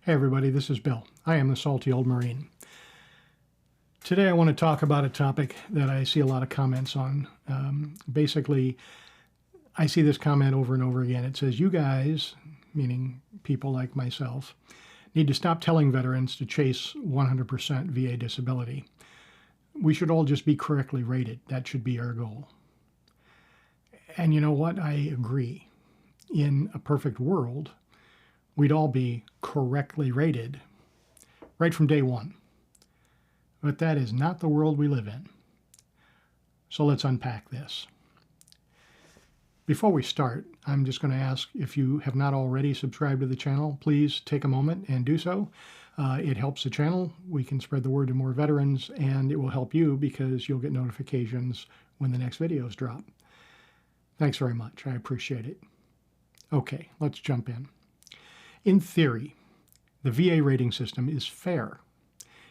Hey everybody, this is Bill. I am the Salty Old Marine. Today I want to talk about a topic that I see a lot of comments on. Basically, I see this comment over and over again. It says, you guys, meaning people like myself, need to stop telling veterans to chase 100% VA disability. We should all just be correctly rated. That should be our goal. And you know what? I agree. In a perfect world, we'd all be correctly rated right from day one. But that is not the world we live in. So let's unpack this. Before we start, I'm just going to ask, if you have not already subscribed to the channel, please take a moment and do so. It helps the channel. We can spread the word to more veterans, and it will help you because you'll get notifications when the next videos drop. Thanks very much. I appreciate it. Okay, let's jump in. In theory, the VA rating system is fair.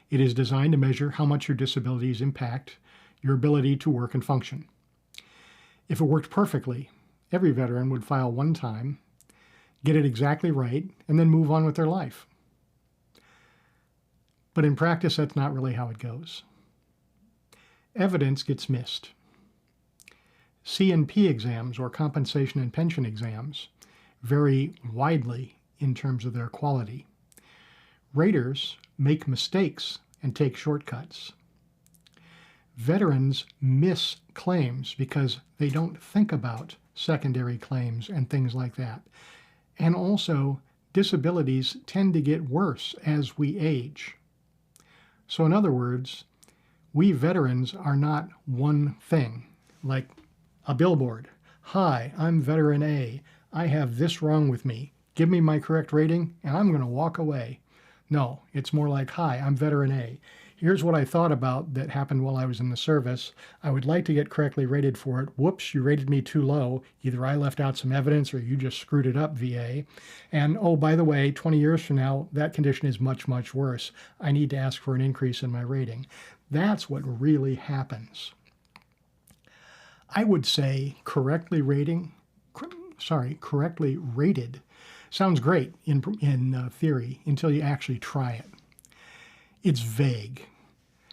It is designed to measure how much your disabilities impact your ability to work and function. If it worked perfectly, every veteran would file one time, get it exactly right, and then move on with their life. But in practice, that's not really how it goes. Evidence gets missed. C&P exams, or compensation and pension exams, vary widely in terms of their quality. Raters make mistakes and take shortcuts. Veterans miss claims because they don't think about secondary claims and things like that. And also, disabilities tend to get worse as we age. So in other words, we veterans are not one thing, like a billboard. Hi, I'm veteran A. I have this wrong with me. Give me my correct rating, and I'm going to walk away. No, it's more like, hi, I'm veteran A. Here's what I thought about that happened while I was in the service. I would like to get correctly rated for it. Whoops, you rated me too low. Either I left out some evidence or you just screwed it up, VA. And oh, by the way, 20 years from now, that condition is much, much worse. I need to ask for an increase in my rating. That's what really happens. I would say correctly rated sounds great in theory until you actually try it. It's vague.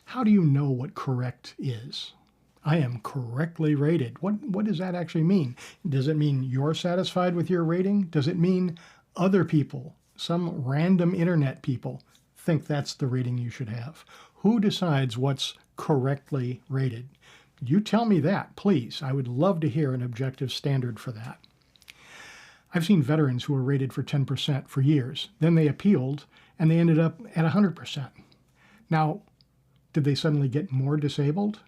How do you know what correct is? I am correctly rated. What does that actually mean? Does it mean you're satisfied with your rating? Does it mean other people, some random internet people, think that's the rating you should have? Who decides what's correctly rated? You tell me that, please. I would love to hear an objective standard for that. I've seen veterans who were rated for 10% for years. Then they appealed, and they ended up at 100%. Now, did they suddenly get more disabled?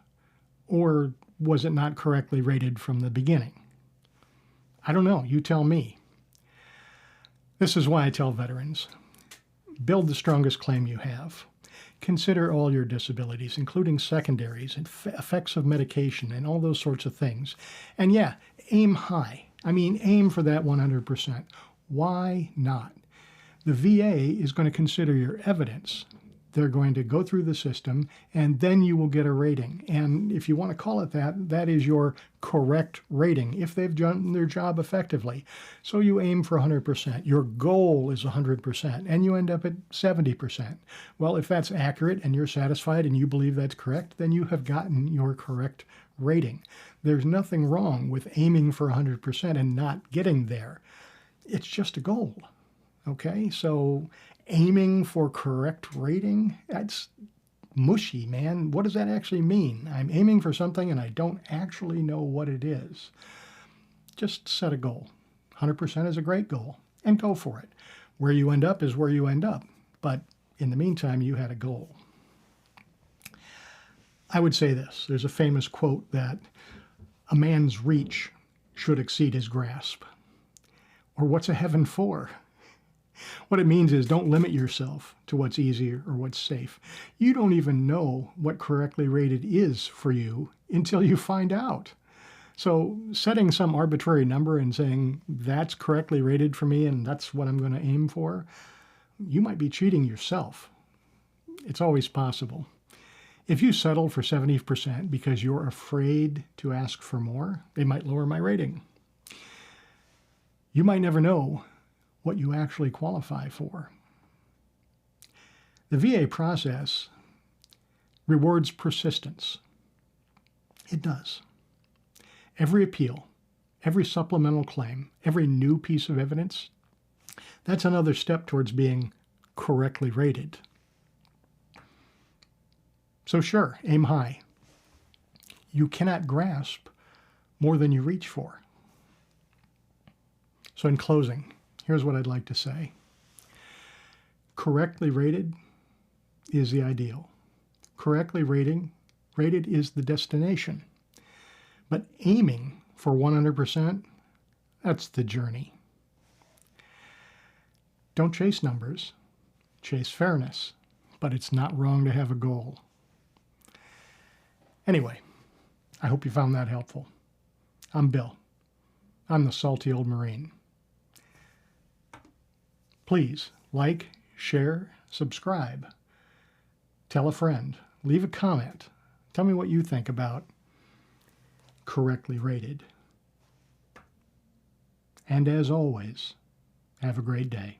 Or was it not correctly rated from the beginning? I don't know. You tell me. This is why I tell veterans, build the strongest claim you have. Consider all your disabilities, including secondaries and effects of medication and all those sorts of things. And yeah, aim high. I mean, aim for that 100%. Why not? The VA is going to consider your evidence. They're going to go through the system, and then you will get a rating. And if you want to call it that, that is your correct rating, if they've done their job effectively. So you aim for 100%. Your goal is 100%, and you end up at 70%. Well, if that's accurate and you're satisfied and you believe that's correct, then you have gotten your correct rating. There's nothing wrong with aiming for 100% and not getting there. It's just a goal. Okay, so aiming for correct rating, that's mushy, man. What does that actually mean? I'm aiming for something and I don't actually know what it is. Just set a goal. 100% is a great goal, and go for it. Where you end up is where you end up. But in the meantime, you had a goal. I would say this. There's a famous quote that a man's reach should exceed his grasp. Or what's a heaven for? What it means is don't limit yourself to what's easy or what's safe. You don't even know what correctly rated is for you until you find out. So setting some arbitrary number and saying that's correctly rated for me and that's what I'm going to aim for, you might be cheating yourself. It's always possible. If you settle for 70% because you're afraid to ask for more, they might lower my rating. You might never know what you actually qualify for. The VA process rewards persistence. It does. Every appeal, every supplemental claim, every new piece of evidence, that's another step towards being correctly rated. So sure, aim high. You cannot grasp more than you reach for. So in closing, here's what I'd like to say. Correctly rated is the ideal. Correctly rated is the destination. But aiming for 100%, that's the journey. Don't chase numbers, chase fairness, but it's not wrong to have a goal. Anyway, I hope you found that helpful. I'm Bill. I'm the salty old Marine. Please like, share, subscribe. Tell a friend. Leave a comment. Tell me what you think about correctly rated. And as always, have a great day.